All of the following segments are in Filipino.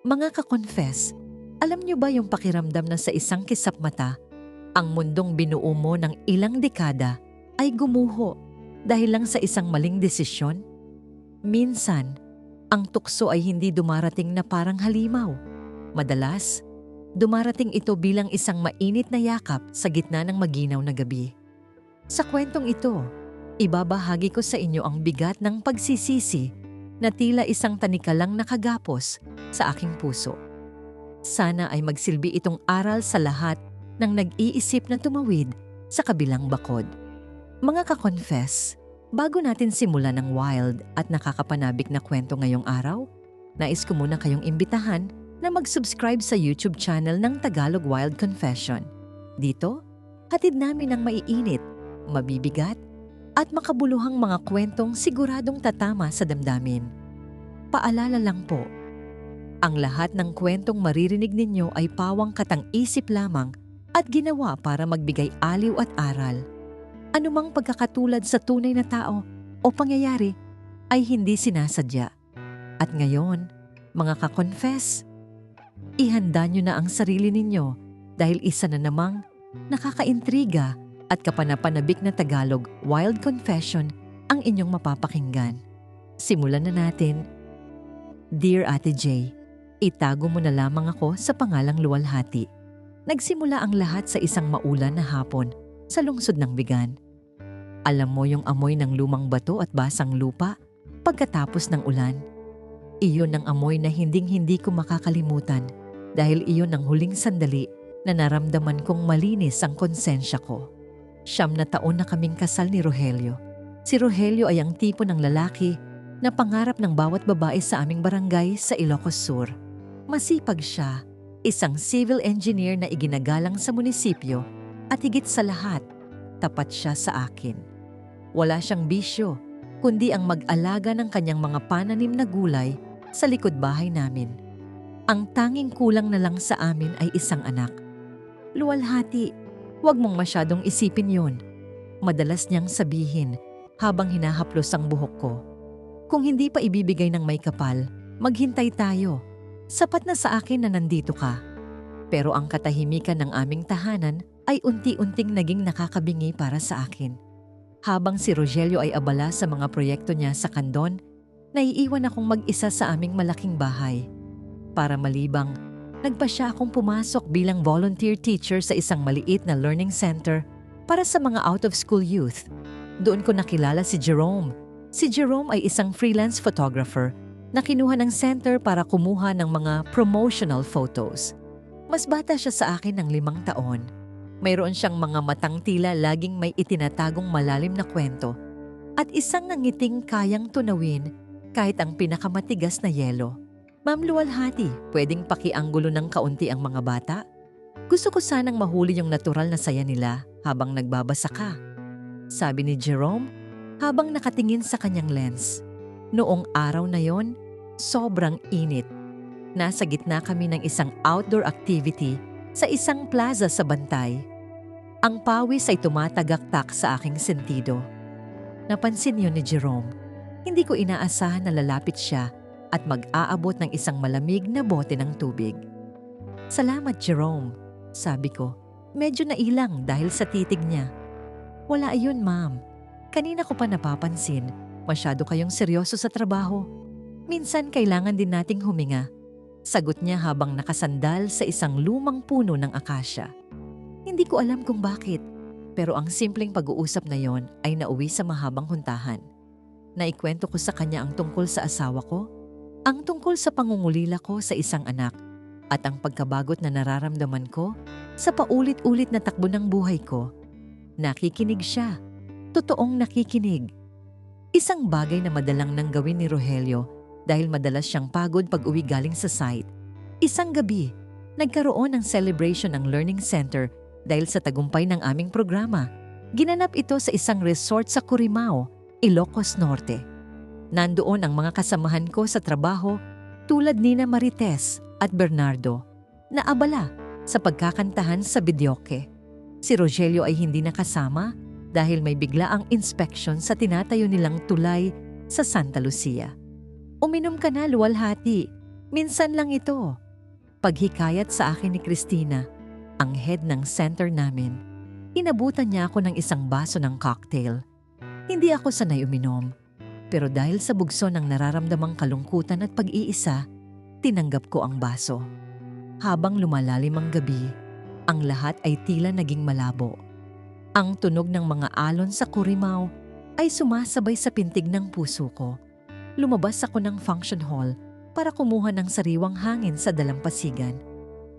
Mga ka-confess, alam niyo ba yung pakiramdam na sa isang kisap mata, ang mundong binuo mo ng ilang dekada ay gumuho dahil lang sa isang maling desisyon? Minsan, ang tukso ay hindi dumarating na parang halimaw. Madalas, dumarating ito bilang isang mainit na yakap sa gitna ng maginaw na gabi. Sa kwentong ito, ibabahagi ko sa inyo ang bigat ng pagsisisi na tila isang tanikalang nakagapos sa aking puso. Sana ay magsilbi itong aral sa lahat ng nag-iisip na tumawid sa kabilang bakod. Mga ka-confess, bago natin simulan ng wild at nakakapanabik na kwento ngayong araw, nais ko muna kayong imbitahan na mag-subscribe sa YouTube channel ng Tagalog Wild Confession. Dito, hatid namin ang maiinit, mabibigat, at makabuluhang mga kwentong siguradong tatama sa damdamin. Paalala lang po, ang lahat ng kwentong maririnig ninyo ay pawang katang-isip lamang at ginawa para magbigay aliw at aral. Anumang pagkakatulad sa tunay na tao o pangyayari ay hindi sinasadya. At ngayon, mga ka-confess, ihanda nyo na ang sarili ninyo dahil isa na namang nakakaintriga at kapanapanabik na Tagalog Wild Confession ang inyong mapapakinggan. Simulan na natin. Dear Ate J, itago mo na lamang ako sa pangalang Luwalhati. Nagsimula ang lahat sa isang maulan na hapon sa lungsod ng Vigan. Alam mo yung amoy ng lumang bato at basang lupa pagkatapos ng ulan? Iyon ang amoy na hinding-hindi ko makakalimutan dahil iyon ang huling sandali na naramdaman kong malinis ang konsensya ko. 9 na taon na kaming kasal ni Rogelio. Si Rogelio ay ang tipo ng lalaki na pangarap ng bawat babae sa aming barangay sa Ilocos Sur. Masipag siya, isang civil engineer na iginagalang sa munisipyo at higit sa lahat, tapat siya sa akin. Wala siyang bisyo, kundi ang mag-alaga ng kanyang mga pananim na gulay sa likod bahay namin. Ang tanging kulang na lang sa amin ay isang anak. Luwalhati, huwag mong masyadong isipin yun. Madalas niyang sabihin habang hinahaplos ang buhok ko. Kung hindi pa ibibigay ng may kapal, maghintay tayo. Sapat na sa akin na nandito ka. Pero ang katahimikan ng aming tahanan ay unti-unting naging nakakabingi para sa akin. Habang si Rogelio ay abala sa mga proyekto niya sa Candon, naiiwan akong mag-isa sa aming malaking bahay. Para malibang, nagpasya akong pumasok bilang volunteer teacher sa isang maliit na learning center para sa mga out-of-school youth. Doon ko nakilala si Jerome. Si Jerome ay isang freelance photographer na kinuha ng center para kumuha ng mga promotional photos. Mas bata siya sa akin ng 5 taon. Mayroon siyang mga matang tila laging may itinatagong malalim na kwento at isang nangiting kayang tunawin kahit ang pinakamatigas na yelo. Ma'am Luwalhati, pwedeng pakianggulo ng kaunti ang mga bata? Gusto ko sanang mahuli yung natural na saya nila habang nagbabasa ka. Sabi ni Jerome habang nakatingin sa kanyang lens. Noong araw na yon, sobrang init. Nasa gitna kami ng isang outdoor activity sa isang plaza sa Bantay. Ang pawis ay tumatagaktak sa aking sentido. Napansin yun ni Jerome. Hindi ko inaasahan na lalapit siya at mag-aabot ng isang malamig na bote ng tubig. Salamat Jerome, sabi ko. Medyo nailang dahil sa titig niya. Wala iyon ma'am. Kanina ko pa napapansin. Masyado kayong seryoso sa trabaho. Minsan kailangan din nating huminga. Sagot niya habang nakasandal sa isang lumang puno ng akasya. Hindi ko alam kung bakit, pero ang simpleng pag-uusap na yon ay nauwi sa mahabang huntahan. Naikwento ko sa kanya ang tungkol sa asawa ko, ang tungkol sa pangungulila ko sa isang anak, at ang pagkabagot na nararamdaman ko sa paulit-ulit na takbo ng buhay ko. Nakikinig siya. Totoong nakikinig. Isang bagay na madalang nang gawin ni Rogelio dahil madalas siyang pagod pag uwi galing sa site. Isang gabi, nagkaroon ng celebration ng learning center dahil sa tagumpay ng aming programa. Ginanap ito sa isang resort sa Corimao, Ilocos Norte. Nandoon ang mga kasamahan ko sa trabaho tulad nina Marites at Bernardo na abala sa pagkakantahan sa videoke. Si Rogelio ay hindi nakasama dahil may biglaang inspection sa tinatayo nilang tulay sa Santa Lucia. Uminom ka na, Luwalhati. Minsan lang ito. Paghikayat sa akin ni Christina, ang head ng center namin, inabutan niya ako ng isang baso ng cocktail. Hindi ako sanay uminom, pero dahil sa bugso ng nararamdamang kalungkutan at pag-iisa, tinanggap ko ang baso. Habang lumalalim ang gabi, ang lahat ay tila naging malabo. Ang tunog ng mga alon sa Curimaw ay sumasabay sa pintig ng puso ko. Lumabas ako ng function hall para kumuha ng sariwang hangin sa dalampasigan.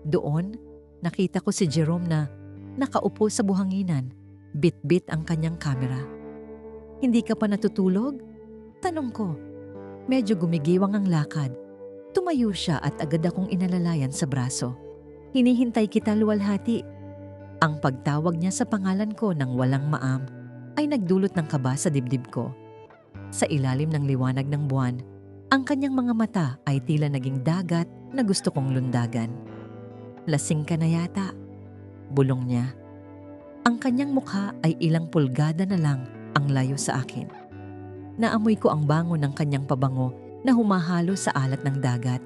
Doon, nakita ko si Jerome na nakaupo sa buhanginan, bit-bit ang kanyang kamera. "Hindi ka pa natutulog?" Tanong ko. Medyo gumigiwang ang lakad. Tumayo siya at agad akong inalalayan sa braso. "Hinihintay kita, luwalhati." Ang pagtawag niya sa pangalan ko ng walang maam ay nagdulot ng kaba sa dibdib ko. Sa ilalim ng liwanag ng buwan, ang kanyang mga mata ay tila naging dagat na gusto kong lundagan. "Lasing ka na yata," bulong niya. Ang kanyang mukha ay ilang pulgada na lang ang layo sa akin. Naamoy ko ang bango ng kanyang pabango na humahalo sa alat ng dagat.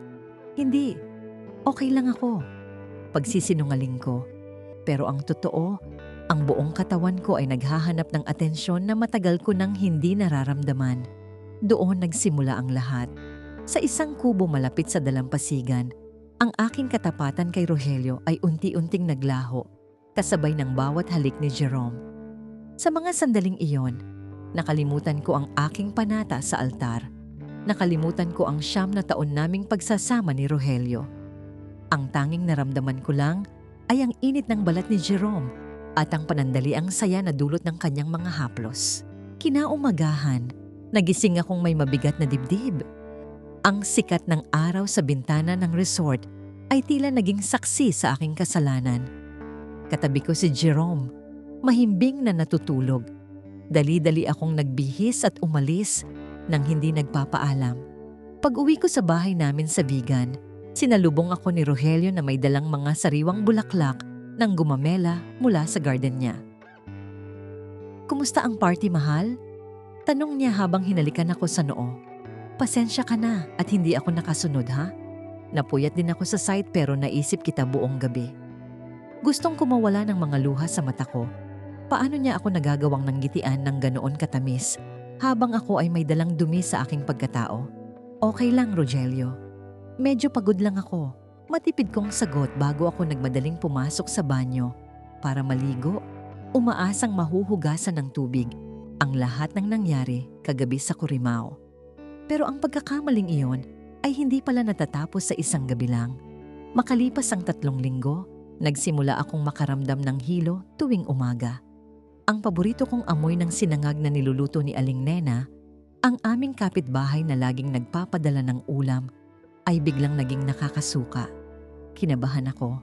"Hindi, okay lang ako," pagsisinungaling ko. Pero ang totoo, ang buong katawan ko ay naghahanap ng atensyon na matagal ko nang hindi nararamdaman. Doon nagsimula ang lahat. Sa isang kubo malapit sa dalampasigan, ang aking katapatan kay Rogelio ay unti-unting naglaho, kasabay ng bawat halik ni Jerome. Sa mga sandaling iyon, nakalimutan ko ang aking panata sa altar. Nakalimutan ko ang 9 na taon naming pagsasama ni Rogelio. Ang tanging naramdaman ko lang ay ang init ng balat ni Jerome at ang panandaliang saya na dulot ng kanyang mga haplos. Kinaumagahan, nagising akong may mabigat na dibdib. Ang sikat ng araw sa bintana ng resort ay tila naging saksi sa aking kasalanan. Katabi ko si Jerome, mahimbing na natutulog. Dali-dali akong nagbihis at umalis nang hindi nagpapaalam. Pag-uwi ko sa bahay namin sa Vigan, sinalubong ako ni Rogelio na may dalang mga sariwang bulaklak nang gumamela mula sa garden niya. "Kumusta ang party, mahal?" Tanong niya habang hinalikan ako sa noo. "Pasensya ka na at hindi ako nakasunod, ha? Napuyat din ako sa site pero naisip kita buong gabi." Gustong kumawala ng mga luha sa mata ko. Paano niya ako nagagawang nanggitian ng ganoon katamis habang ako ay may dalang dumi sa aking pagkatao? "Okay lang, Rogelio. Medyo pagod lang ako." Matipid kong sagot bago ako nagmadaling pumasok sa banyo para maligo, umaasang mahuhugasan ng tubig ang lahat ng nangyari kagabi sa Curimaw. Pero ang pagkakamaling iyon ay hindi pala natatapos sa isang gabi lang. Makalipas ang 3 linggo, nagsimula akong makaramdam ng hilo tuwing umaga. Ang paborito kong amoy ng sinangag na niluluto ni Aling Nena, ang aming kapitbahay na laging nagpapadala ng ulam, ay biglang naging nakakasuka. Kinabahan ako.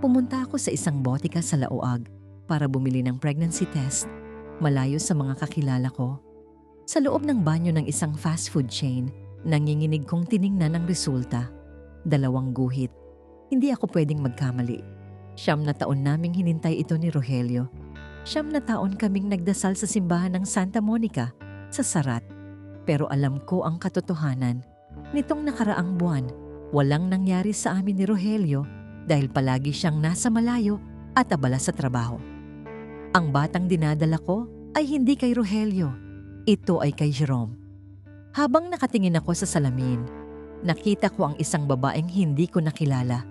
Pumunta ako sa isang botika sa Lauag para bumili ng pregnancy test, malayo sa mga kakilala ko. Sa loob ng banyo ng isang fast food chain, nanginginig kong tiningnan ang resulta. 2 guhit. Hindi ako pwedeng magkamali. 9 na taon naming hinintay ito ni Rogelio. 9 na taon kaming nagdasal sa simbahan ng Santa Monica sa Sarat. Pero alam ko ang katotohanan. Nitong nakaraang buwan, walang nangyari sa amin ni Rogelio dahil palagi siyang nasa malayo at abala sa trabaho. Ang batang dinadala ko ay hindi kay Rogelio. Ito ay kay Jerome. Habang nakatingin ako sa salamin, nakita ko ang isang babaeng hindi ko nakilala.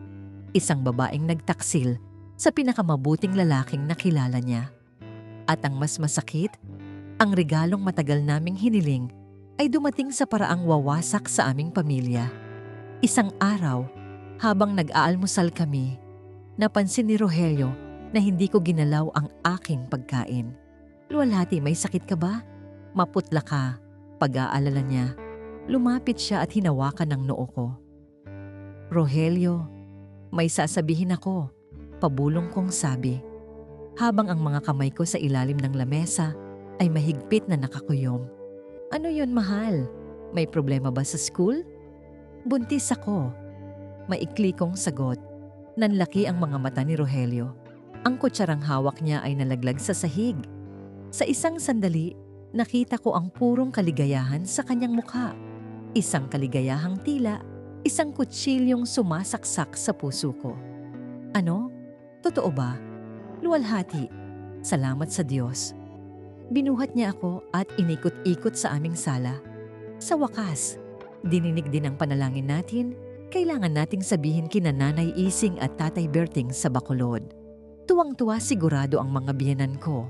Isang babaeng nagtaksil sa pinakamabuting lalaking nakilala niya. At ang mas masakit, ang regalong matagal naming hiniling ay dumating sa paraang wawasak sa aming pamilya. Isang araw, habang nag-aalmusal kami, napansin ni Rogelio na hindi ko ginalaw ang aking pagkain. "Luwalhati, may sakit ka ba?" "Maputla ka," pag-aalala niya. Lumapit siya at hinawakan ng noo ko. "Rogelio, may sasabihin ako," pabulong kong sabi. Habang ang mga kamay ko sa ilalim ng lamesa ay mahigpit na nakakuyom. "Ano yun, mahal? May problema ba sa school?" "Buntis ako." Maikli kong sagot. Nanlaki ang mga mata ni Rogelio. Ang kutsarang hawak niya ay nalaglag sa sahig. Sa isang sandali, nakita ko ang purong kaligayahan sa kanyang mukha. Isang kaligayahang tila Isang kutsilyong sumasaksak sa puso ko. Ano? Totoo ba? Luwalhati. Salamat sa Diyos. Binuhat niya ako at inikot-ikot sa aming sala. Sa wakas, dininig din ang panalangin natin. Kailangan nating sabihin kina Nanay Ising at Tatay Berting sa Bacolod. Tuwang-tuwa sigurado ang mga biyenan ko.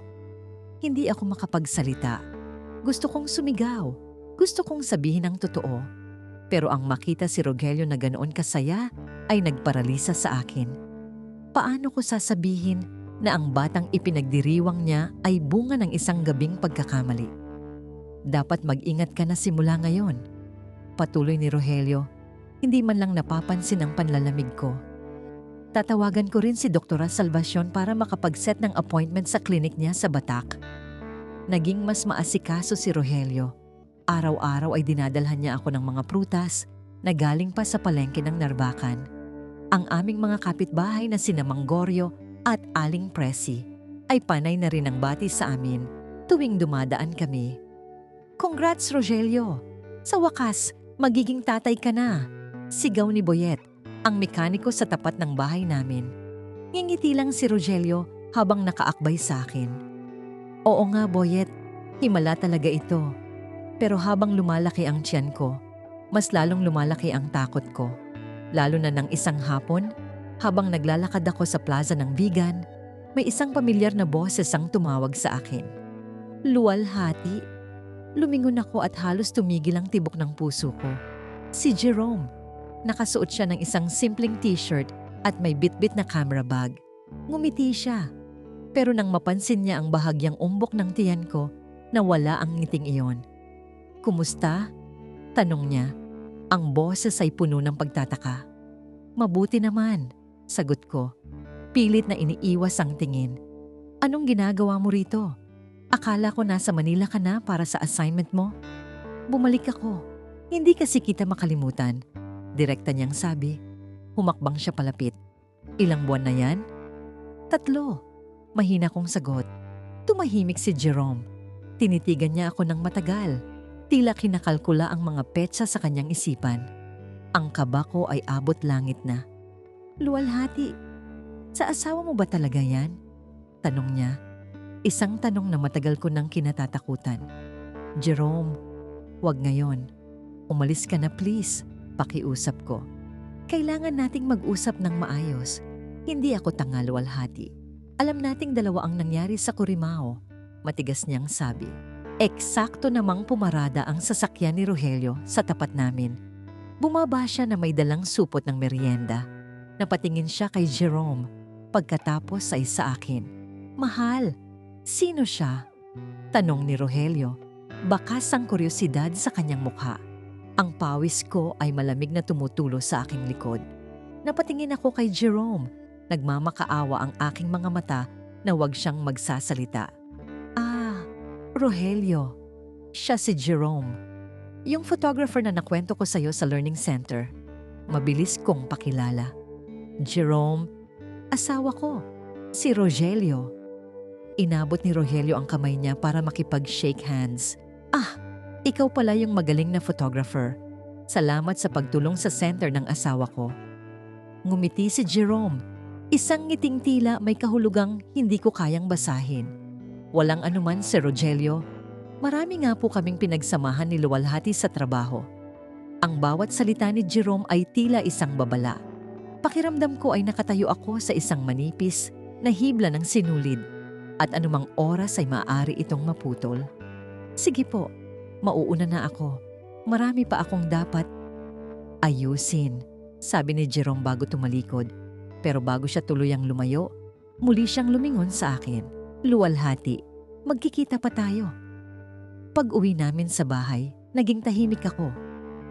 Hindi ako makapagsalita. Gusto kong sumigaw. Gusto kong sabihin ang totoo. Pero ang makita si Rogelio na ganoon kasaya ay nagparalisa sa akin. Paano ko sasabihin na ang batang ipinagdiriwang niya ay bunga ng isang gabing pagkakamali? Dapat mag-ingat ka na simula ngayon. Patuloy ni Rogelio, hindi man lang napapansin ang panlalamig ko. Tatawagan ko rin si Dr. Salvacion para makapag-set ng appointment sa klinik niya sa Batak. Naging mas maasikaso si Rogelio. Araw-araw ay dinadalhan niya ako ng mga prutas na galing pa sa palengke ng Narvacan. Ang aming mga kapitbahay na sina Manggorio at Aling Presi ay panay na rin ang bati sa amin tuwing dumadaan kami. Congrats, Rogelio! Sa wakas, magiging tatay ka na! Sigaw ni Boyet, ang mekaniko sa tapat ng bahay namin. Ngingiti lang si Rogelio habang nakaakbay sa akin. Oo nga, Boyet, himala talaga ito. Pero habang lumalaki ang tiyan ko, mas lalong lumalaki ang takot ko. Lalo na ng isang hapon, habang naglalakad ako sa plaza ng Vigan, may isang pamilyar na boses ang tumawag sa akin. Luwalhati. Lumingon ako at halos tumigil ang tibok ng puso ko. Si Jerome. Nakasuot siya ng isang simpleng t-shirt at may bitbit na camera bag. Ngumiti siya. Pero nang mapansin niya ang bahagyang umbok ng tiyan ko, nawala ang ngiting iyon. Kumusta? Tanong niya. Ang boses ay puno ng pagtataka. Mabuti naman, sagot ko. Pilit na iniiwas ang tingin. Anong ginagawa mo rito? Akala ko nasa Manila ka na para sa assignment mo. Bumalik ako. Hindi kasi kita makalimutan. Direkta niyang sabi. Humakbang siya palapit. Ilang buwan na yan? 3. Mahina kong sagot. Tumahimik si Jerome. Tinitigan niya ako ng matagal. Tila kinakalkula ang mga petsa sa kanyang isipan. Ang kaba ko ay abot langit na. Luwalhati, sa asawa mo ba talaga yan? Tanong niya. Isang tanong na matagal ko nang kinatatakutan. Jerome, wag ngayon. Umalis ka na please, pakiusap ko. Kailangan nating mag-usap ng maayos. Hindi ako tanga, Luwalhati. Alam nating dalawa ang nangyari sa Corimao. Matigas niyang sabi. Eksakto namang pumarada ang sasakyan ni Rogelio sa tapat namin. Bumaba siya na may dalang supot ng merienda. Napatingin siya kay Jerome. Pagkatapos ay sa akin. Mahal, sino siya? Tanong ni Rogelio. Bakas ang kuryosidad sa kanyang mukha. Ang pawis ko ay malamig na tumutulo sa aking likod. Napatingin ako kay Jerome. Nagmamakaawa ang aking mga mata na wag siyang magsasalita. Rogelio, siya si Jerome. Yung photographer na nakwento ko sa'yo sa learning center. Mabilis kong pakilala. Jerome, asawa ko, si Rogelio. Inabot ni Rogelio ang kamay niya para makipag-shake hands. Ikaw pala yung magaling na photographer. Salamat sa pagtulong sa center ng asawa ko. Ngumiti si Jerome. Isang ngiting tila may kahulugang hindi ko kayang basahin. Walang anuman, Sir Rogelio. Marami nga po kaming pinagsamahan ni Luwalhati sa trabaho. Ang bawat salita ni Jerome ay tila isang babala. Pakiramdam ko ay nakatayo ako sa isang manipis na hibla ng sinulid at anumang oras ay maaari itong maputol. Sige po, mauuna na ako. Marami pa akong dapat ayusin, sabi ni Jerome bago tumalikod. Pero bago siya tuluyang lumayo, muli siyang lumingon sa akin. Luwalhati, magkikita pa tayo. Pag-uwi namin sa bahay, naging tahimik ako.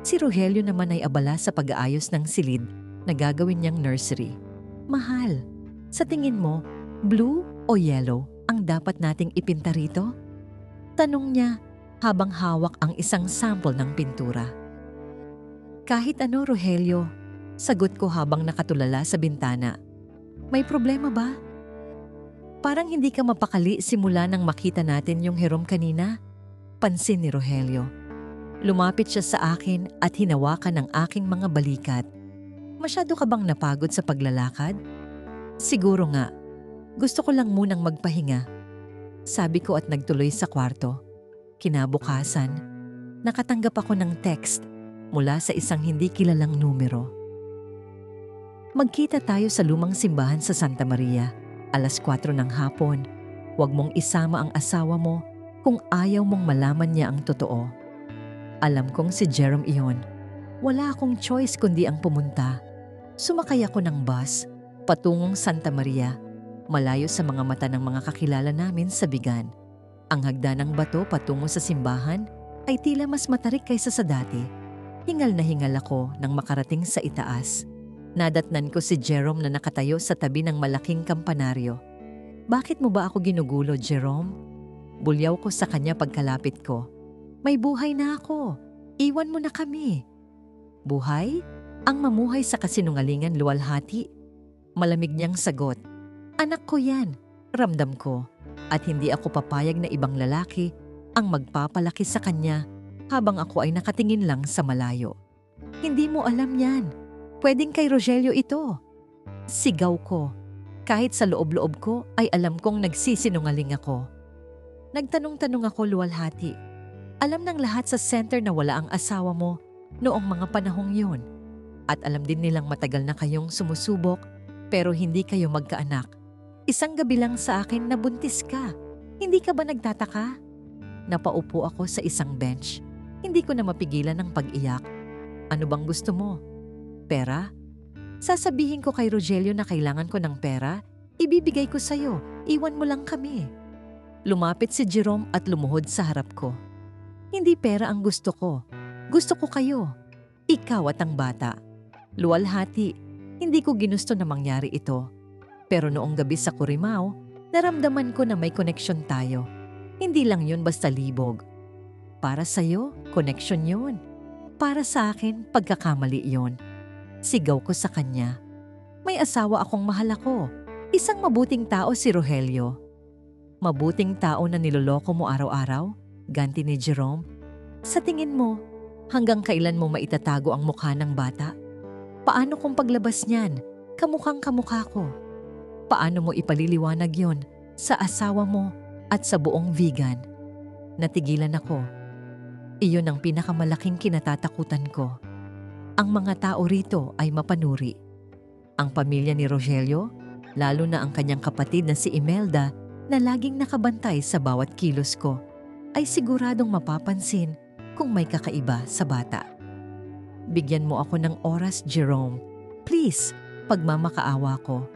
Si Rogelio naman ay abala sa pag-aayos ng silid na gagawin niyang nursery. Mahal, sa tingin mo, blue o yellow ang dapat nating ipinta rito? Tanong niya habang hawak ang isang sample ng pintura. Kahit ano, Rogelio, sagot ko habang nakatulala sa bintana. May problema ba? Parang hindi ka mapakali simula nang makita natin yung Jerome kanina. Pansin ni Rogelio. Lumapit siya sa akin at hinawakan ang aking mga balikat. Masyado ka bang napagod sa paglalakad? Siguro nga. Gusto ko lang munang magpahinga. Sabi ko at nagtuloy sa kwarto. Kinabukasan, nakatanggap ako ng text mula sa isang hindi kilalang numero. Magkita tayo sa lumang simbahan sa Santa Maria, 4:00 ng hapon. Huwag mong isama ang asawa mo kung ayaw mong malaman niya ang totoo. Alam kong si Jerome iyon. Wala akong choice kundi ang pumunta. Sumakay ako ng bus, patungong Santa Maria, malayo sa mga mata ng mga kakilala namin sa Bigan. Ang hagdanang bato patungo sa simbahan ay tila mas matarik kaysa sa dati. Hingal na hingal ako nang makarating sa itaas. Nadatnan ko si Jerome na nakatayo sa tabi ng malaking kampanaryo. Bakit mo ba ako ginugulo, Jerome? Bulyaw ko sa kanya pagkalapit ko. May buhay na ako. Iwan mo na kami. Buhay? Ang mamuhay sa kasinungalingan luwalhati. Malamig niyang sagot. Anak ko yan. Ramdam ko. At hindi ako papayag na ibang lalaki ang magpapalaki sa kanya habang ako ay nakatingin lang sa malayo. Hindi mo alam yan. Pwedeng kay Rogelio ito. Sigaw ko. Kahit sa loob-loob ko ay alam kong nagsisinungaling ako. Nagtanong-tanong ako luwalhati. Alam ng lahat sa center na wala ang asawa mo noong mga panahong yun. At alam din nilang matagal na kayong sumusubok pero hindi kayo magkaanak. Isang gabi lang sa akin na buntis ka. Hindi ka ba nagtataka? Napaupo ako sa isang bench. Hindi ko na mapigilan ng pag-iyak. Ano bang gusto mo? Pera? Sasabihin ko kay Rogelio na kailangan ko ng pera, ibibigay ko sa'yo, iwan mo lang kami. Lumapit si Jerome at lumuhod sa harap ko. Hindi pera ang gusto ko. Gusto ko kayo. Ikaw at ang bata. Luwalhati, hindi ko ginusto na mangyari ito. Pero noong gabi sa Corimao, naramdaman ko na may koneksyon tayo. Hindi lang yun basta libog. Para sa'yo, koneksyon yun. Para sa akin, pagkakamali yun. Sigaw ko sa kanya. May asawa akong mahal ako. Isang mabuting tao si Rogelio. Mabuting tao na niloloko mo araw-araw? Ganti ni Jerome. Sa tingin mo, hanggang kailan mo maitatago ang mukha ng bata? Paano kung paglabas niyan, kamukhang kamukha ko? Paano mo ipaliliwanag yon sa asawa mo at sa buong vegan? Natigilan ako. Iyon ang pinakamalaking kinatatakutan ko. Ang mga tao rito ay mapanuri. Ang pamilya ni Rogelio, lalo na ang kanyang kapatid na si Imelda na laging nakabantay sa bawat kilos ko, ay siguradong mapapansin kung may kakaiba sa bata. Bigyan mo ako ng oras, Jerome. Please, pagmamakaawa ko.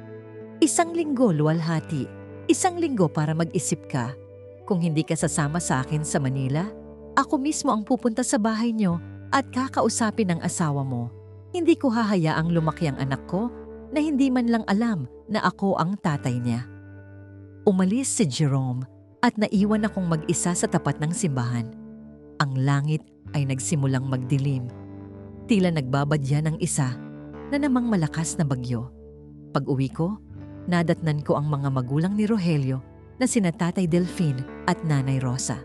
1 linggo luwalhati. 1 linggo para mag-isip ka. Kung hindi ka sasama sa akin sa Manila, ako mismo ang pupunta sa bahay niyo at kakausapin ang asawa mo. Hindi ko hahayaang lumaki ang anak ko na hindi man lang alam na ako ang tatay niya. Umalis si Jerome at naiwan akong mag-isa sa tapat ng simbahan. Ang langit ay nagsimulang magdilim. Tila nagbabadya ng isa na namang malakas na bagyo. Pag-uwi ko, nadatnan ko ang mga magulang ni Rogelio na sina Tatay Delfin at Nanay Rosa.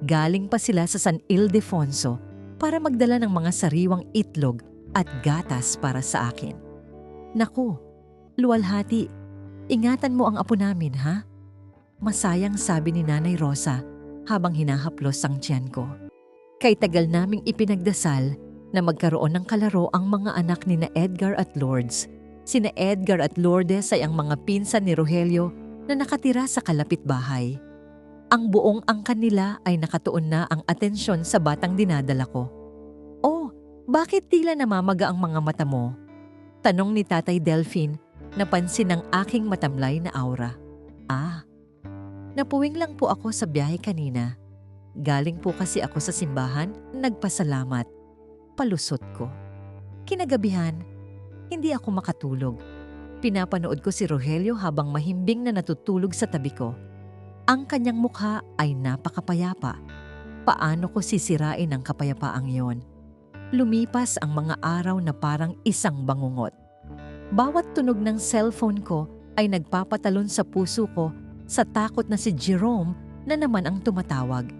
Galing pa sila sa San Ildefonso para magdala ng mga sariwang itlog at gatas para sa akin. Naku, luwalhati, ingatan mo ang apo namin, ha? Masayang sabi ni Nanay Rosa habang hinahaplos ang tiyan ko. Kay tagal naming ipinagdasal na magkaroon ng kalaro ang mga anak ni na Edgar at Lourdes. Sina Edgar at Lourdes ay ang mga pinsan ni Rogelio na nakatira sa kalapit bahay. Ang buong angkan nila ay nakatuon na ang atensyon sa batang dinadala ko. Oh, bakit tila namamaga ang mga mata mo? Tanong ni Tatay Delfin, napansin ng aking matamlay na aura. Napuwing lang po ako sa biyahe kanina. Galing po kasi ako sa simbahan, nagpasalamat. Palusot ko. Kinagabihan, hindi ako makatulog. Pinapanood ko si Rogelio habang mahimbing na natutulog sa tabi ko. Ang kanyang mukha ay napakapayapa. Paano ko sisirain ang kapayapaang yon? Lumipas ang mga araw na parang isang bangungot. Bawat tunog ng cellphone ko ay nagpapatalon sa puso ko sa takot na si Jerome na naman ang tumatawag.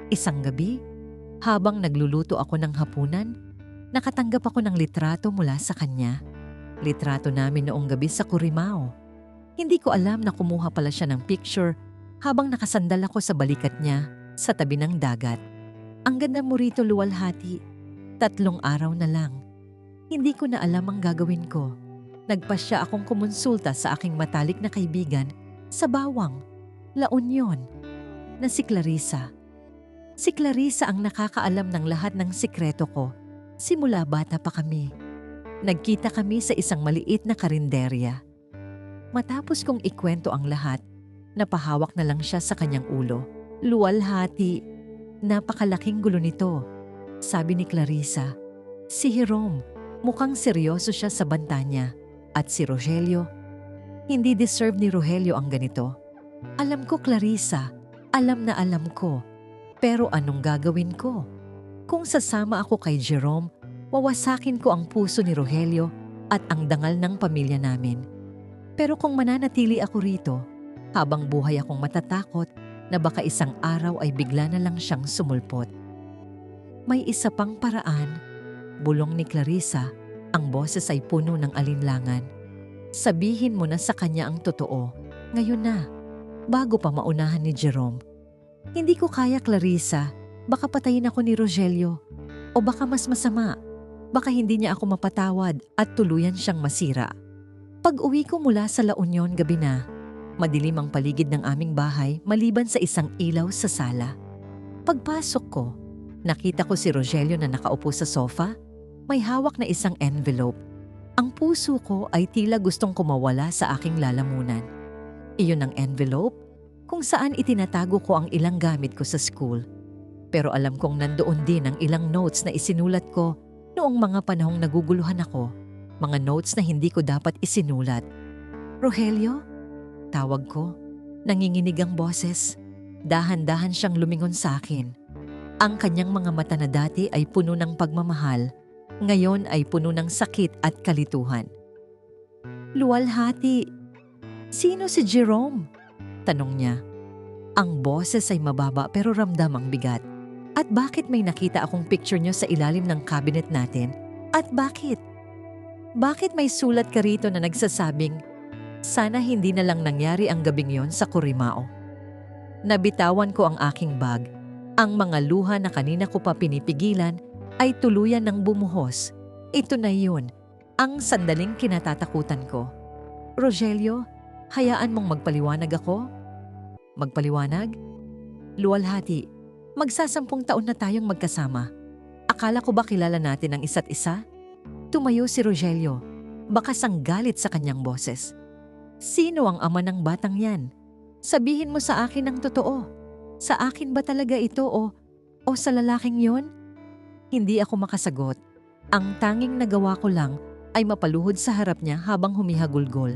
Isang gabi, Habang nagluluto ako ng hapunan, nakatanggap ako ng litrato mula sa kanya. Litrato namin noong gabi sa Corimao. Hindi ko alam na kumuha pala siya ng picture habang nakasandal ako sa balikat niya sa tabi ng dagat. Ang ganda mo rito, luwalhati. 3 araw na lang. Hindi ko na alam ang gagawin ko. Nagpasya akong kumonsulta sa aking matalik na kaibigan sa Bawang, La Union, na si Clarissa. Si Clarissa ang nakakaalam ng lahat ng sikreto ko simula bata pa kami. Nagkita kami sa isang maliit na karinderya. Matapos kong ikwento ang lahat, napahawak na lang siya sa kanyang ulo. Luwalhati, napakalaking gulo nito, sabi ni Clarissa. Si Jerome, mukhang seryoso siya sa banta niya. At si Rogelio, hindi deserve ni Rogelio ang ganito. Alam ko, Clarissa, alam na alam ko. Pero anong gagawin ko? Kung sasama ako kay Jerome, wawasakin ko ang puso ni Rogelio at ang dangal ng pamilya namin. Pero kung mananatili ako rito, habang buhay akong matatakot na baka isang araw ay bigla na lang siyang sumulpot. May isa pang paraan, bulong ni Clarissa, ang boses ay puno ng alinlangan. Sabihin mo na sa kanya ang totoo, ngayon na, bago pa maunahan ni Jerome. Hindi ko kaya, Clarissa. Baka patayin ako ni Rogelio. O baka mas masama. Baka hindi niya ako mapatawad at tuluyan siyang masira. Pag-uwi ko mula sa La Union gabi na, madilim ang paligid ng aming bahay maliban sa isang ilaw sa sala. Pagpasok ko, nakita ko si Rogelio na nakaupo sa sofa, may hawak na isang envelope. Ang puso ko ay tila gustong kumawala sa aking lalamunan. Iyon ang envelope kung saan itinatago ko ang ilang gamit ko sa school. Pero alam kong nandoon din ang ilang notes na isinulat ko noong mga panahong naguguluhan ako, mga notes na hindi ko dapat isinulat. Rogelio? Tawag ko. Nanginginig ang boses. Dahan-dahan siyang lumingon sa akin. Ang kanyang mga mata na dati ay puno ng pagmamahal, ngayon ay puno ng sakit at kalituhan. Luwalhati, sino si Jerome? Tanong niya. Ang boses ay mababa pero ramdam ang bigat. At bakit may nakita akong picture niyo sa ilalim ng cabinet natin? At bakit? Bakit may sulat ka rito na nagsasabing, sana hindi na lang nangyari ang gabing yon sa Corimao? Nabitawan ko ang aking bag. Ang mga luha na kanina ko pa pinipigilan ay tuluyan ng bumuhos. Ito na yun, ang sandaling kinatatakutan ko. Rogelio, hayaan mong magpaliwanag ako? Magpaliwanag? Luwalhati, magsasampung taon na tayong magkasama. Akala ko ba kilala natin ang isa't isa? Tumayo si Rogelio, bakas ang galit sa kanyang boses. Sino ang ama ng batang yan? Sabihin mo sa akin ang totoo. Sa akin ba talaga ito o sa lalaking yon? Hindi ako makasagot. Ang tanging nagawa ko lang ay mapaluhod sa harap niya habang humihagulgol.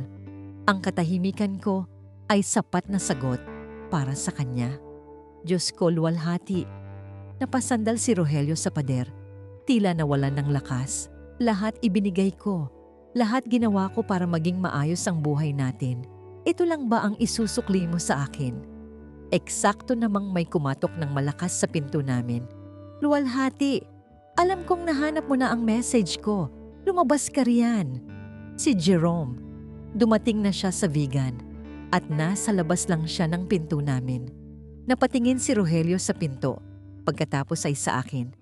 Ang katahimikan ko ay sapat na sagot para sa kanya. Diyos ko, luwalhati. Napasandal si Rogelio sa pader. Tila nawalan ng lakas. Lahat ibinigay ko. Lahat ginawa ko para maging maayos ang buhay natin. Ito lang ba ang isusukli mo sa akin? Eksakto namang may kumatok ng malakas sa pinto namin. Luwalhati, alam kong nahanap mo na ang message ko. Lumabas ka riyan. Si Jerome. Dumating na siya sa vegan. At nasa labas lang siya ng pinto namin. Napatingin si Rogelio sa pinto. Pagkatapos ay sa akin.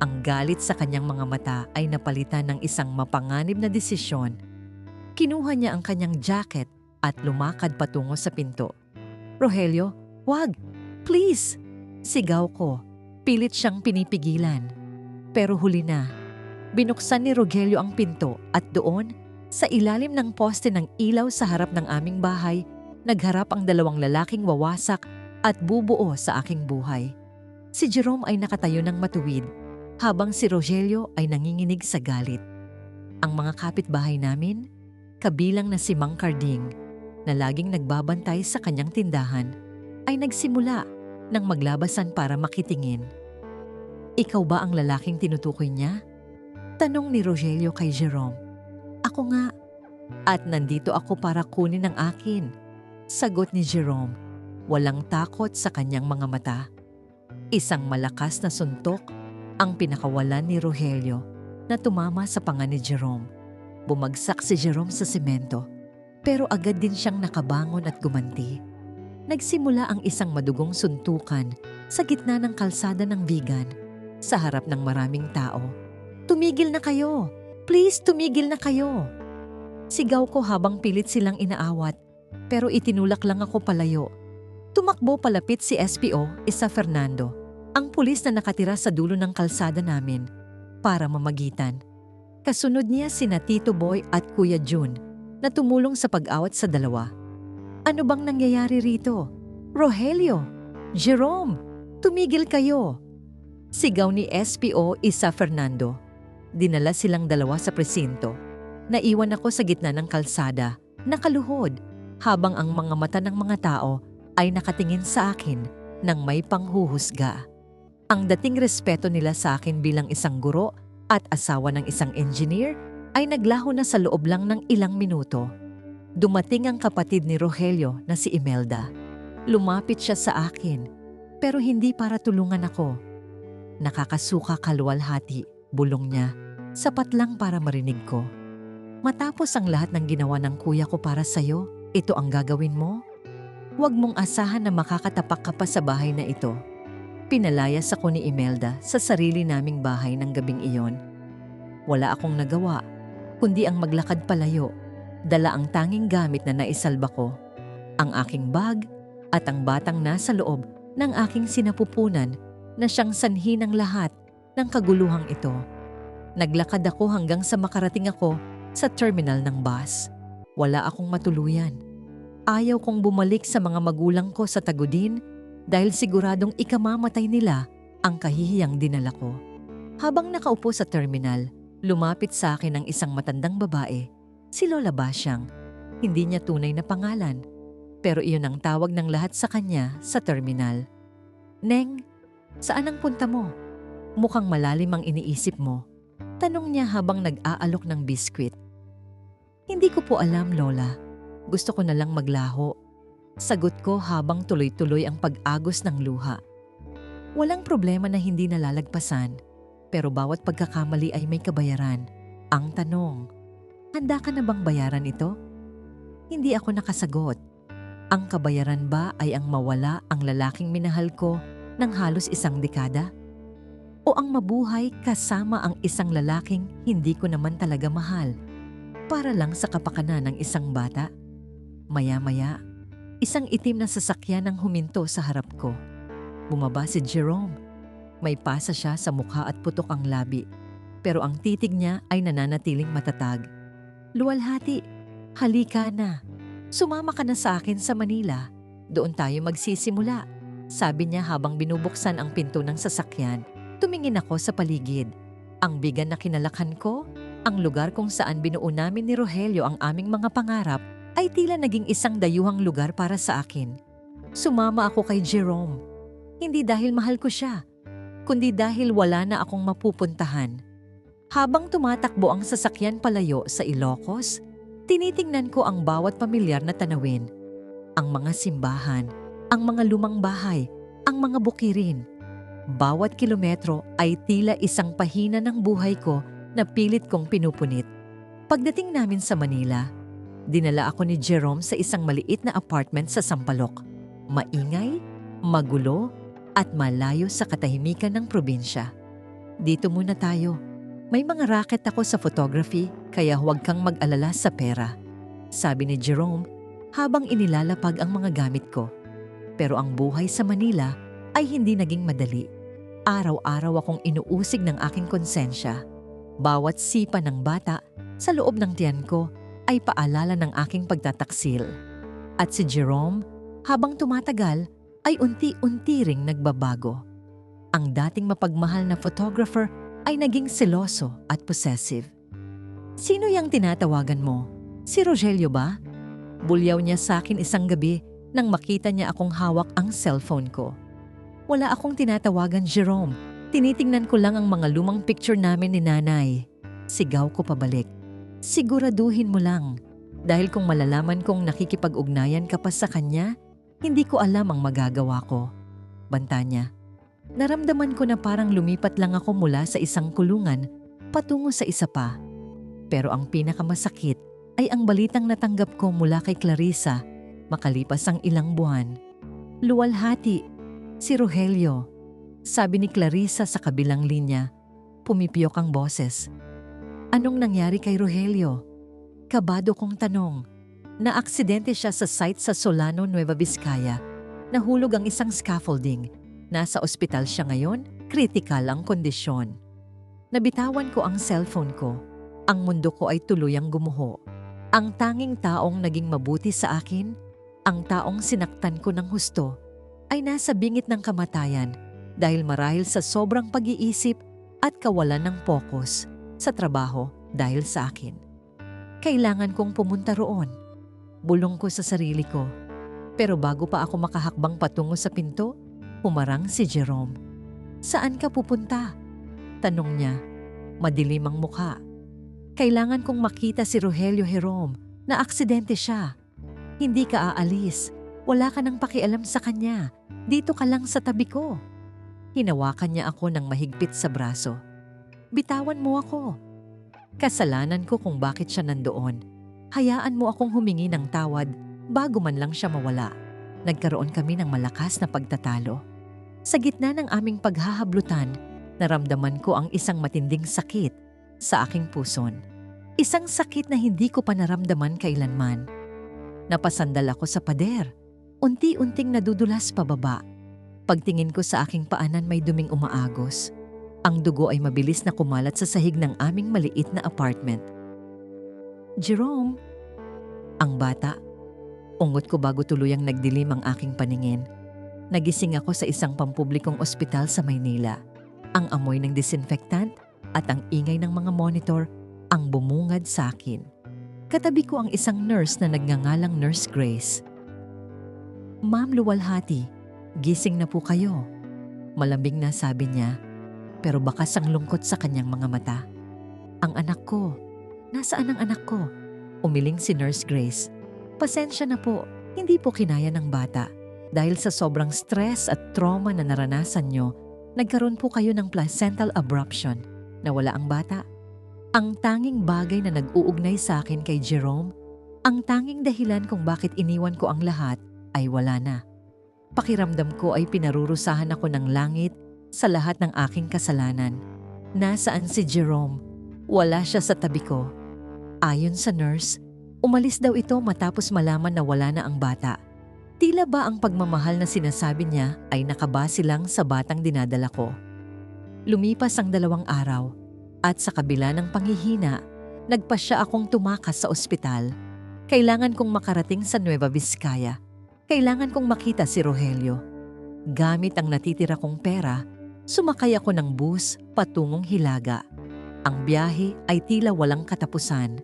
Ang galit sa kanyang mga mata ay napalitan ng isang mapanganib na desisyon. Kinuha niya ang kanyang jacket at lumakad patungo sa pinto. Rogelio, wag! Please! Sigaw ko. Pilit siyang pinipigilan. Pero huli na. Binuksan ni Rogelio ang pinto at doon, sa ilalim ng poste ng ilaw sa harap ng aming bahay, nagharap ang 2 lalaking wawasak at bubuo sa aking buhay. Si Jerome ay nakatayo ng matuwid, habang si Rogelio ay nanginginig sa galit. Ang mga kapitbahay namin, kabilang na si Mang Carding, na laging nagbabantay sa kanyang tindahan, ay nagsimula ng maglabasan para makitingin. Ikaw ba ang lalaking tinutukoy niya? Tanong ni Rogelio kay Jerome. Ako nga. At nandito ako para kunin ang akin. Sagot ni Jerome, walang takot sa kanyang mga mata. Isang malakas na suntok Ang pinakawalan ni Rogelio na tumama sa panga ni Jerome. Bumagsak si Jerome sa semento, pero agad din siyang nakabangon at gumanti. Nagsimula ang isang madugong suntukan sa gitna ng kalsada ng Vigan sa harap ng maraming tao. "Tumigil na kayo! Please, tumigil na kayo!" Sigaw ko habang pilit silang inaawat, pero itinulak lang ako palayo. Tumakbo palapit si SPO Isa Fernando, ang pulis na nakatira sa dulo ng kalsada namin, para mamagitan. Kasunod niya sina Tito Boy at Kuya Jun na tumulong sa pag-awat sa dalawa. "Ano bang nangyayari rito? Rogelio! Jerome! Tumigil kayo!" Sigaw ni SPO Isa Fernando. Dinala silang dalawa sa presinto. Naiwan ako sa gitna ng kalsada, nakaluhod, habang ang mga mata ng mga tao ay nakatingin sa akin ng may panghuhusga. Ang dating respeto nila sa akin bilang isang guro at asawa ng isang engineer ay naglaho na sa loob lang ng ilang minuto. Dumating ang kapatid ni Rogelio na si Imelda. Lumapit siya sa akin, pero hindi para tulungan ako. "Nakakasuka kaluwalhati," bulong niya. Sapat lang para marinig ko. "Matapos ang lahat ng ginawa ng kuya ko para sa'yo, ito ang gagawin mo? Huwag mong asahan na makakatapak ka pa sa bahay na ito." Pinalayas ako ni Imelda sa sarili naming bahay ng gabing iyon. Wala akong nagawa, kundi ang maglakad palayo, dala ang tanging gamit na naisalba ko, ang aking bag at ang batang nasa loob ng aking sinapupunan na siyang sanhi ng lahat ng kaguluhang ito. Naglakad ako hanggang sa makarating ako sa terminal ng bus. Wala akong matuluyan. Ayaw kong bumalik sa mga magulang ko sa Tagudin dahil siguradong ikamamatay nila ang kahihiyang dinala ko. Habang nakaupo sa terminal, lumapit sa akin ang isang matandang babae, si Lola Basyang. Hindi niya tunay na pangalan, pero iyon ang tawag ng lahat sa kanya sa terminal. "Neng, saan ang punta mo? Mukhang malalim ang iniisip mo," tanong niya habang nag-aalok ng biskwit. "Hindi ko po alam, Lola. Gusto ko na lang maglaho," sagot ko habang tuloy-tuloy ang pag-agos ng luha. Walang problema na hindi nalalagpasan, pero bawat pagkakamali ay may kabayaran. Ang tanong, handa ka na bang bayaran ito? Hindi ako nakasagot. Ang kabayaran ba ay ang mawala ang lalaking minahal ko ng halos isang dekada? O ang mabuhay kasama ang isang lalaking hindi ko naman talaga mahal, para lang sa kapakanan ng isang bata? Maya-maya, isang itim na sasakyan ang huminto sa harap ko. Bumaba si Jerome. May pasa siya sa mukha at putok ang labi, pero ang titig niya ay nananatiling matatag. "Luwalhati, halika na. Sumama ka na sa akin sa Manila. Doon tayo magsisimula," sabi niya habang binubuksan ang pinto ng sasakyan. Tumingin ako sa paligid. Ang bigan na kinalakhan ko, ang lugar kung saan binuo namin ni Rogelio ang aming mga pangarap, ay tila naging isang dayuhang lugar para sa akin. Sumama ako kay Jerome. Hindi dahil mahal ko siya, kundi dahil wala na akong mapupuntahan. Habang tumatakbo ang sasakyan palayo sa Ilocos, tinitingnan ko ang bawat pamilyar na tanawin. Ang mga simbahan, ang mga lumang bahay, ang mga bukirin. Bawat kilometro ay tila isang pahina ng buhay ko na pilit kong pinupunit. Pagdating namin sa Manila, dinala ako ni Jerome sa isang maliit na apartment sa Sampaloc. Maingay, magulo, at malayo sa katahimikan ng probinsya. "Dito muna tayo. May mga racket ako sa photography, kaya huwag kang mag-alala sa pera," sabi ni Jerome habang inilalapag ang mga gamit ko. Pero ang buhay sa Manila ay hindi naging madali. Araw-araw akong inuusig ng aking konsensya. Bawat sipa ng bata sa loob ng tiyan ko ay paalala ng aking pagtataksil. At si Jerome, habang tumatagal, ay unti-unti ring nagbabago. Ang dating mapagmahal na photographer ay naging seloso at possessive. "Sino yang tinatawagan mo? Si Rogelio ba?" Bulyaw niya sa akin isang gabi nang makita niya akong hawak ang cellphone ko. "Wala akong tinatawagan, Jerome. Tinitingnan ko lang ang mga lumang picture namin ni nanay." Sigaw ko pabalik. "Siguraduhin mo lang, dahil kung malalaman kong nakikipag-ugnayan ka pa sa kanya, hindi ko alam ang magagawa ko." Banta niya. Naramdaman ko na parang lumipat lang ako mula sa isang kulungan patungo sa isa pa. Pero ang pinakamasakit ay ang balitang natanggap ko mula kay Clarissa makalipas ang ilang buwan. Luwalhati, si Rogelio. Sabi ni Clarissa sa kabilang linya. Pumipiyok ang boses. Anong nangyari kay Rogelio? Kabado kong tanong. Naaksidente siya sa site sa Solano, Nueva Vizcaya. Nahulog ang isang scaffolding. Nasa ospital siya ngayon, critical ang kondisyon. Nabitawan ko ang cellphone ko. Ang mundo ko ay tuluyang gumuho. Ang tanging taong naging mabuti sa akin, ang taong sinaktan ko ng husto, ay nasa bingit ng kamatayan dahil marahil sa sobrang pag-iisip at kawalan ng focus sa trabaho dahil sa akin. Kailangan kong pumunta roon. Bulong ko sa sarili ko. Pero bago pa ako makahakbang patungo sa pinto, humarang si Jerome. Saan ka pupunta? Tanong niya. Madilim ang mukha. Kailangan kong makita si Rogelio Jerome na aksidente siya. Hindi ka aalis. Wala ka nang pakialam sa kanya. Dito ka lang sa tabi ko. Hinawakan niya ako ng mahigpit sa braso. Bitawan mo ako. Kasalanan ko kung bakit siya nandoon. Hayaan mo akong humingi ng tawad bago man lang siya mawala. Nagkaroon kami ng malakas na pagtatalo. Sa gitna ng aming paghahablutan, naramdaman ko ang isang matinding sakit sa aking puson. Isang sakit na hindi ko pa naramdaman kailanman. Napasandal ako sa pader. Unti-unting nadudulas pababa. Pagtingin ko sa aking paanan may duming umaagos. Ang dugo ay mabilis na kumalat sa sahig ng aming maliit na apartment. Jerome, ang bata. Ungot ko bago tuluyang nagdilim ang aking paningin. Nagising ako sa isang pampublikong ospital sa Maynila. Ang amoy ng disinfectant at ang ingay ng mga monitor ang bumungad sa akin. Katabi ko ang isang nurse na nagngangalang Nurse Grace. Ma'am Luwalhati, gising na po kayo. Malambing na sabi niya, pero bakas ang lungkot sa kanyang mga mata. Ang anak ko, nasaan ang anak ko? Umiling si Nurse Grace. Pasensya na po, hindi po kinaya ng bata. Dahil sa sobrang stress at trauma na naranasan nyo, nagkaroon po kayo ng placental abruption. Nawala ang bata. Ang tanging bagay na nag-uugnay sa akin kay Jerome, ang tanging dahilan kung bakit iniwan ko ang lahat ay wala na. Pakiramdam ko ay pinarurusahan ako ng langit sa lahat ng aking kasalanan. Nasaan si Jerome? Wala siya sa tabi ko. Ayon sa nurse, umalis daw ito matapos malaman na wala na ang bata. Tila ba ang pagmamahal na sinasabi niya ay nakabase lang sa batang dinadala ko. Lumipas ang 2 araw at sa kabila ng panghihina, nagpasya akong tumakas sa ospital. Kailangan kong makarating sa Nueva Vizcaya. Kailangan kong makita si Rogelio. Gamit ang natitira kong pera, sumakay ako ng bus patungong Hilaga. Ang biyahe ay tila walang katapusan.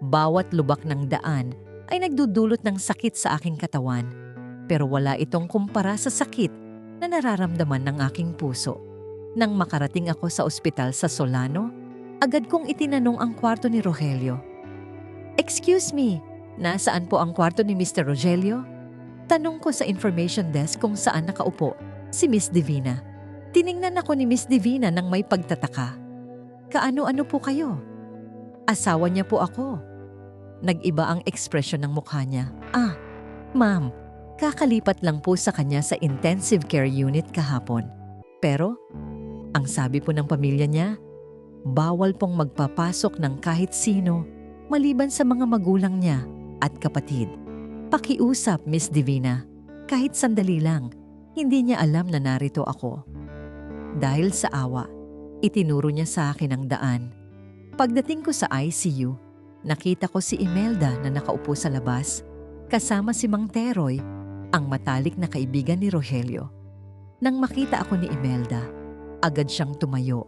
Bawat lubak ng daan ay nagdudulot ng sakit sa aking katawan. Pero wala itong kumpara sa sakit na nararamdaman ng aking puso. Nang makarating ako sa ospital sa Solano, agad kong itinanong ang kwarto ni Rogelio. Excuse me, nasaan po ang kwarto ni Mr. Rogelio? Tanong ko sa information desk kung saan nakaupo si Miss Divina. Tiningnan ako ni Miss Divina nang may pagtataka. Kaano-ano po kayo? Asawa niya po ako. Nag-iba ang ekspresyon ng mukha niya. Ma'am, kakalipat lang po sa kanya sa intensive care unit kahapon. Pero, ang sabi po ng pamilya niya, bawal pong magpapasok ng kahit sino maliban sa mga magulang niya at kapatid. Pakiusap, Miss Divina. Kahit sandali lang, hindi niya alam na narito ako. Dahil sa awa, itinuro niya sa akin ang daan. Pagdating ko sa ICU, nakita ko si Imelda na nakaupo sa labas, kasama si Mang Teroy, ang matalik na kaibigan ni Rogelio. Nang makita ako ni Imelda, agad siyang tumayo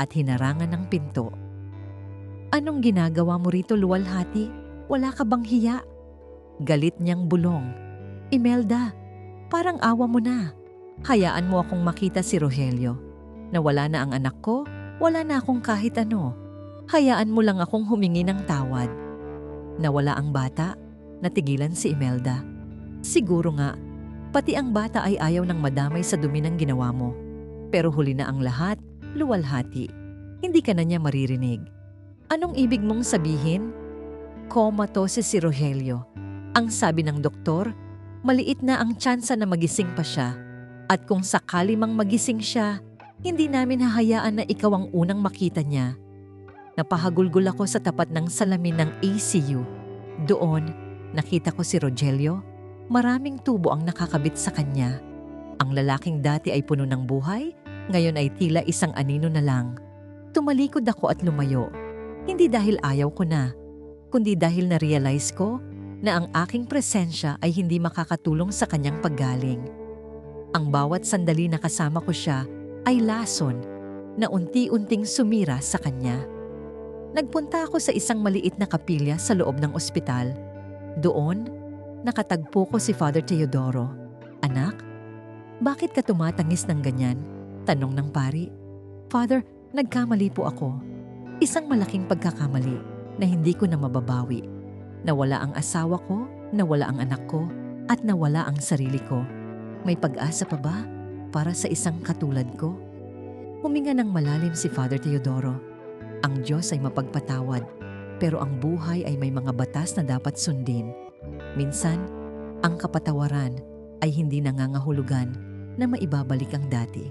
at hinarangan ng pinto. Anong ginagawa mo rito, Luwalhati? Wala ka bang hiya? Galit niyang bulong. Imelda, parang awa mo na. Hayaan mo akong makita si Rogelio. Nawala na ang anak ko, wala na akong kahit ano. Hayaan mo lang akong humingi ng tawad. Nawala ang bata, natigilan si Imelda. Siguro nga, pati ang bata ay ayaw ng madamay sa dumi ng ginawa mo. Pero huli na ang lahat, luwalhati. Hindi ka na niya maririnig. Anong ibig mong sabihin? Comatose si Rogelio. Ang sabi ng doktor, maliit na ang tsansa na magising pa siya. At kung sakali mang magising siya, hindi namin hahayaan na ikaw ang unang makita niya. Napahagulgol ako sa tapat ng salamin ng ACU. Doon, nakita ko si Rogelio. Maraming tubo ang nakakabit sa kanya. Ang lalaking dati ay puno ng buhay, ngayon ay tila isang anino na lang. Tumalikod ako at lumayo. Hindi dahil ayaw ko na, kundi dahil na-realize ko na ang aking presensya ay hindi makakatulong sa kanyang paggaling. Ang bawat sandali na kasama ko siya ay lason na unti-unting sumira sa kanya. Nagpunta ako sa isang maliit na kapilya sa loob ng ospital. Doon, nakatagpo ko si Father Teodoro. Anak, bakit ka tumatangis ng ganyan? Tanong ng pari. Father, nagkamali po ako. Isang malaking pagkakamali na hindi ko na mababawi. Nawala ang asawa ko, nawala ang anak ko, at nawala ang sarili ko. May pag-asa pa ba para sa isang katulad ko? Huminga ng malalim si Father Teodoro. Ang Diyos ay mapagpatawad, pero ang buhay ay may mga batas na dapat sundin. Minsan, ang kapatawaran ay hindi nangangahulugan na maibabalik ang dati.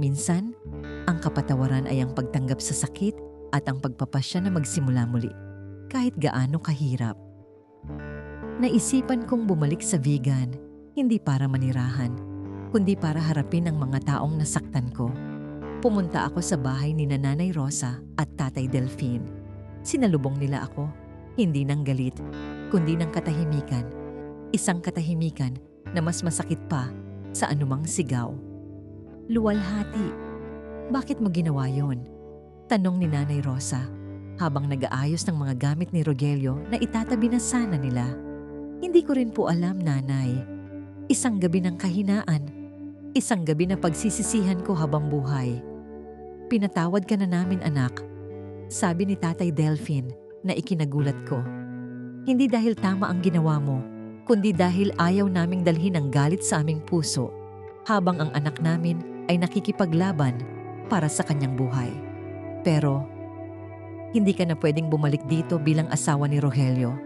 Minsan, ang kapatawaran ay ang pagtanggap sa sakit at ang pagpapasya na magsimula muli, kahit gaano kahirap. Naisipan kong bumalik sa vegan, hindi para manirahan, kundi para harapin ang mga taong nasaktan ko. Pumunta ako sa bahay ni Nanay Rosa at Tatay Delfin. Sinalubong nila ako, hindi ng galit, kundi ng katahimikan. Isang katahimikan na mas masakit pa sa anumang sigaw. Luwalhati, bakit mo ginawa yon? Tanong ni Nanay Rosa habang nag-aayos ng mga gamit ni Rogelio na itatabi na sana nila. Hindi ko rin po alam, Nanay. Isang gabi ng kahinaan. Isang gabi na pagsisisihan ko habang buhay. Pinatawad ka na namin, anak. Sabi ni Tatay Delfin na ikinagulat ko. Hindi dahil tama ang ginawa mo, kundi dahil ayaw naming dalhin ang galit sa aming puso habang ang anak namin ay nakikipaglaban para sa kanyang buhay. Pero, hindi ka na pwedeng bumalik dito bilang asawa ni Rogelio.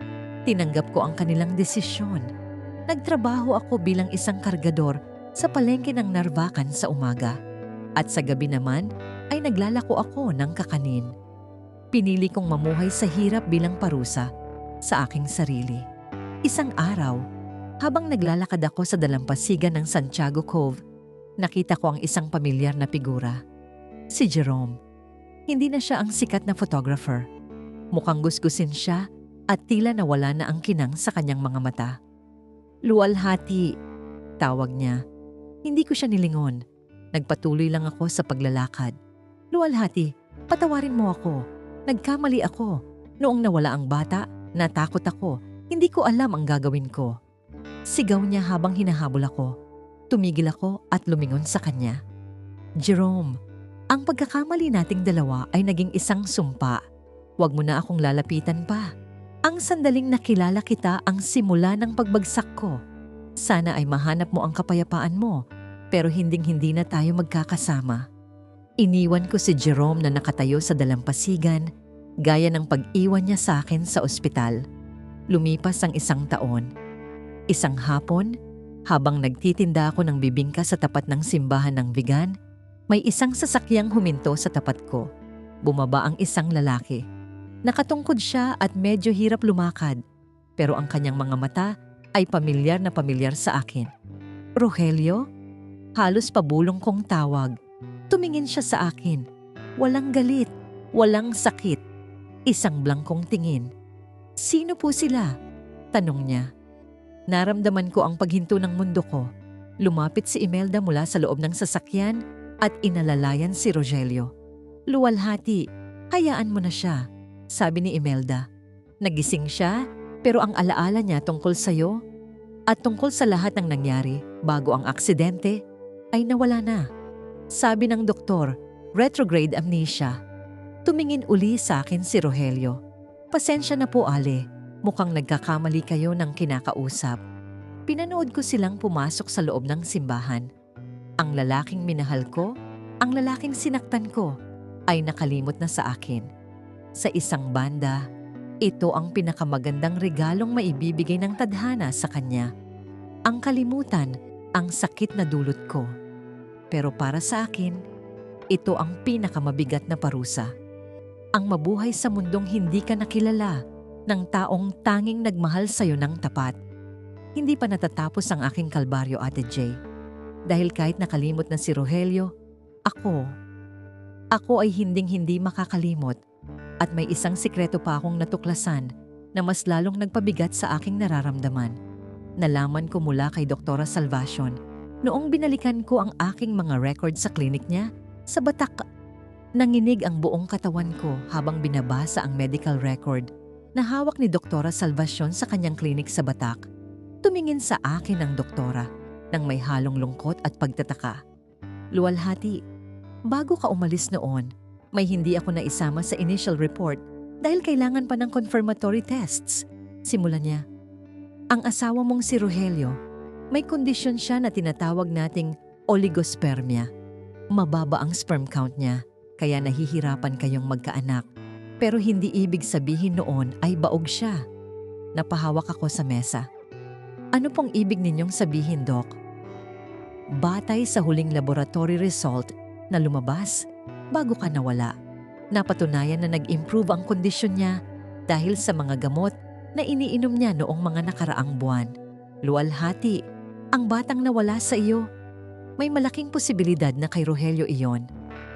Tinanggap ko ang kanilang desisyon. Nagtrabaho ako bilang isang kargador sa palengke ng Narvacan sa umaga. At sa gabi naman ay naglalako ako ng kakanin. Pinili kong mamuhay sa hirap bilang parusa sa aking sarili. Isang araw, habang naglalakad ako sa dalampasigan ng Santiago Cove, nakita ko ang isang pamilyar na figura. Si Jerome. Hindi na siya ang sikat na photographer. Mukhang gusgusin siya at tila nawala na ang kinang sa kanyang mga mata. Luwalhati, tawag niya. Hindi ko siya nilingon. Nagpatuloy lang ako sa paglalakad. Luwalhati, patawarin mo ako. Nagkamali ako. Noong nawala ang bata, natakot ako. Hindi ko alam ang gagawin ko. Sigaw niya habang hinahabol ako. Tumigil ako at lumingon sa kanya. Jerome, ang pagkakamali nating dalawa ay naging isang sumpa. Huwag mo na akong lalapitan pa. Ang sandaling nakilala kita ang simula ng pagbagsak ko. Sana ay mahanap mo ang kapayapaan mo, pero hinding-hindi na tayo magkakasama. Iniwan ko si Jerome na nakatayo sa dalampasigan, gaya ng pag-iwan niya sa akin sa ospital. Lumipas ang 1 taon. Isang hapon, habang nagtitinda ako ng bibingka sa tapat ng simbahan ng vegan, may isang sasakyang huminto sa tapat ko. Bumaba ang isang lalaki. Nakatungkod siya at medyo hirap lumakad, pero ang kanyang mga mata ay pamilyar na pamilyar sa akin. Rogelio? Halos pabulong kong tawag. Tumingin siya sa akin. Walang galit, walang sakit. Isang blangkong tingin. Sino po sila? Tanong niya. Naramdaman ko ang paghinto ng mundo ko. Lumapit si Imelda mula sa loob ng sasakyan at inalalayan si Rogelio. Luwalhati, hayaan mo na siya, sabi ni Imelda. Nagising siya, pero ang alaala niya tungkol sa'yo at tungkol sa lahat ng nangyari bago ang aksidente ay nawala na. Sabi ng doktor, retrograde amnesia. Tumingin uli sa akin si Rogelio. Pasensya na po, Ale. Mukhang nagkakamali kayo ng kinakausap. Pinanood ko silang pumasok sa loob ng simbahan. Ang lalaking minahal ko Ang lalaking sinaktan ko ay nakalimot na sa akin. Sa isang banda, ito ang pinakamagandang regalong maibibigay ng tadhana sa kanya. Ang kalimutan, ang sakit na dulot ko. Pero para sa akin, ito ang pinakamabigat na parusa. Ang mabuhay sa mundong hindi ka nakilala ng taong tanging nagmahal sa'yo ng tapat. Hindi pa natatapos ang aking kalbaryo, Ate Jay. Dahil kahit nakalimot na si Rogelio, ako ay hinding-hindi makakalimot at may isang sikreto pa akong natuklasan na mas lalong nagpabigat sa aking nararamdaman. Nalaman ko mula kay Doktora Salvacion noong binalikan ko ang aking mga record sa klinik niya sa Batak. Nanginig ang buong katawan ko habang binabasa ang medical record na hawak ni Doktora Salvacion sa kanyang klinik sa Batak. Tumingin sa akin ang doktora nang may halong lungkot at pagtataka. Luwalhati, bago ka umalis noon, may hindi ako naisama sa initial report dahil kailangan pa ng confirmatory tests. Simulan niya. Ang asawa mong si Rogelio, may kondisyon siya na tinatawag nating oligospermia. Mababa ang sperm count niya, kaya nahihirapan kayong magkaanak. Pero hindi ibig sabihin noon ay baog siya. Napahawak ako sa mesa. Ano pong ibig ninyong sabihin, Doc? Batay sa huling laboratory result na lumabas bago ka nawala, napatunayan na nag-improve ang kondisyon niya dahil sa mga gamot na iniinom niya noong mga nakaraang buwan. Luwalhati, ang batang nawala sa iyo, may malaking posibilidad na kay Rogelio iyon.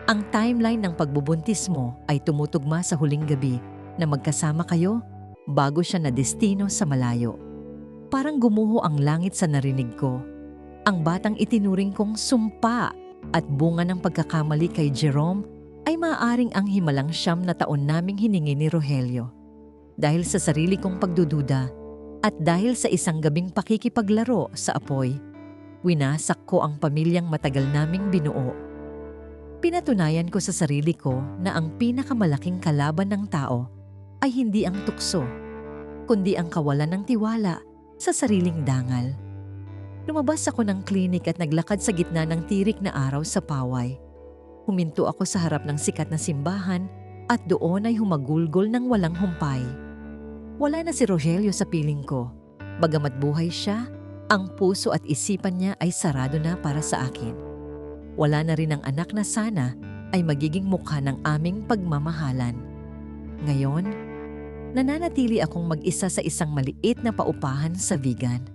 Ang timeline ng pagbubuntis mo ay tumutugma sa huling gabi na magkasama kayo bago siya na destino sa malayo. Parang gumuho ang langit sa narinig ko. Ang batang itinuring kong sumpa at bunga ng pagkakamali kay Jerome ay maaaring ang himalang 9 na taon naming hiningi ni Rogelio. Dahil sa sarili kong pagdududa at dahil sa isang gabing pakikipaglaro sa apoy, winasak ko ang pamilyang matagal naming binuo. Pinatunayan ko sa sarili ko na ang pinakamalaking kalaban ng tao ay hindi ang tukso, kundi ang kawalan ng tiwala sa sariling dangal. Lumabas ako ng klinik at naglakad sa gitna ng tirik na araw sa paway. Huminto ako sa harap ng sikat na simbahan at doon ay humagulgol ng walang humpay. Wala na si Rogelio sa piling ko. Bagamat buhay siya, ang puso at isipan niya ay sarado na para sa akin. Wala na rin ang anak na sana ay magiging mukha ng aming pagmamahalan. Ngayon, nananatili akong mag-isa sa isang maliit na paupahan sa Vigan.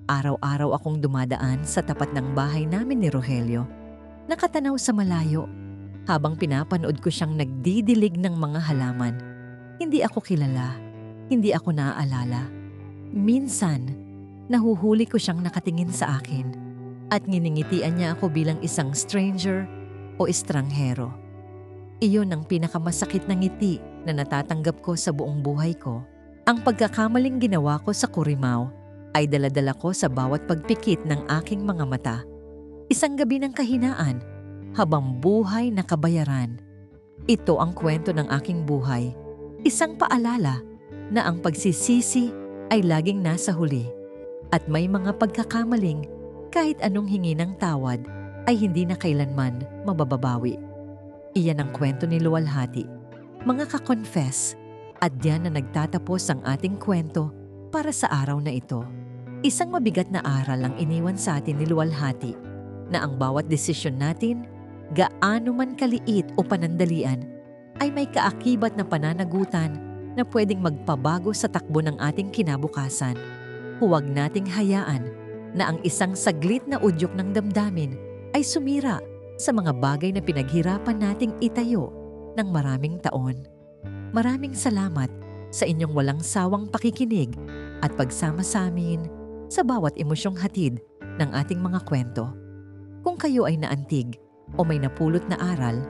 Araw-araw akong dumadaan sa tapat ng bahay namin ni Rogelio, nakatanaw sa malayo, habang pinapanood ko siyang nagdidilig ng mga halaman. Hindi ako kilala, hindi ako naaalala. Minsan, nahuhuli ko siyang nakatingin sa akin at nginingitian niya ako bilang isang stranger o estranghero. Iyon ang pinakamasakit na ngiti na natatanggap ko sa buong buhay ko. Ang pagkakamaling ginawa ko sa Curimaao ay daladala ko sa bawat pagpikit ng aking mga mata. Isang gabi ng kahinaan, habang buhay na kabayaran. Ito ang kwento ng aking buhay. Isang paalala na ang pagsisisi ay laging nasa huli. At may mga pagkakamaling kahit anong hingi ng tawad ay hindi na kailanman mabababawi. Iyan ang kwento ni Luwalhati. Mga ka-confess, at diyan na nagtatapos ang ating kwento para sa araw na ito. Isang mabigat na aral ang iniwan sa atin ni Luwalhati na ang bawat desisyon natin, gaano man kaliit o panandalian, ay may kaakibat na pananagutan na pwedeng magpabago sa takbo ng ating kinabukasan. Huwag nating hayaan na ang isang saglit na udyok ng damdamin ay sumira sa mga bagay na pinaghirapan nating itayo ng maraming taon. Maraming salamat sa inyong walang sawang pakikinig at pagsama sa amin sa bawat emosyong hatid ng ating mga kwento. Kung kayo ay naantig o may napulot na aral,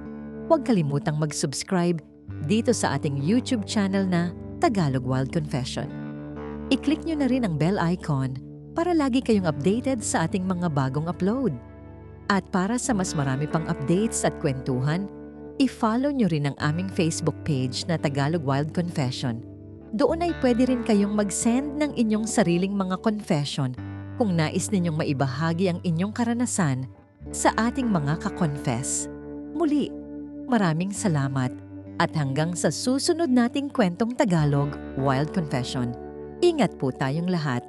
huwag kalimutang mag-subscribe dito sa ating YouTube channel na Tagalog Wild Confession. I-click nyo na rin ang bell icon para lagi kayong updated sa ating mga bagong upload. At para sa mas marami pang updates at kwentuhan, i-follow nyo rin ang aming Facebook page na Tagalog Wild Confession. Doon ay pwede rin kayong mag-send ng inyong sariling mga confession kung nais ninyong maibahagi ang inyong karanasan sa ating mga ka-confess. Muli, maraming salamat at hanggang sa susunod nating kwentong Tagalog Wild Confession. Ingat po tayong lahat.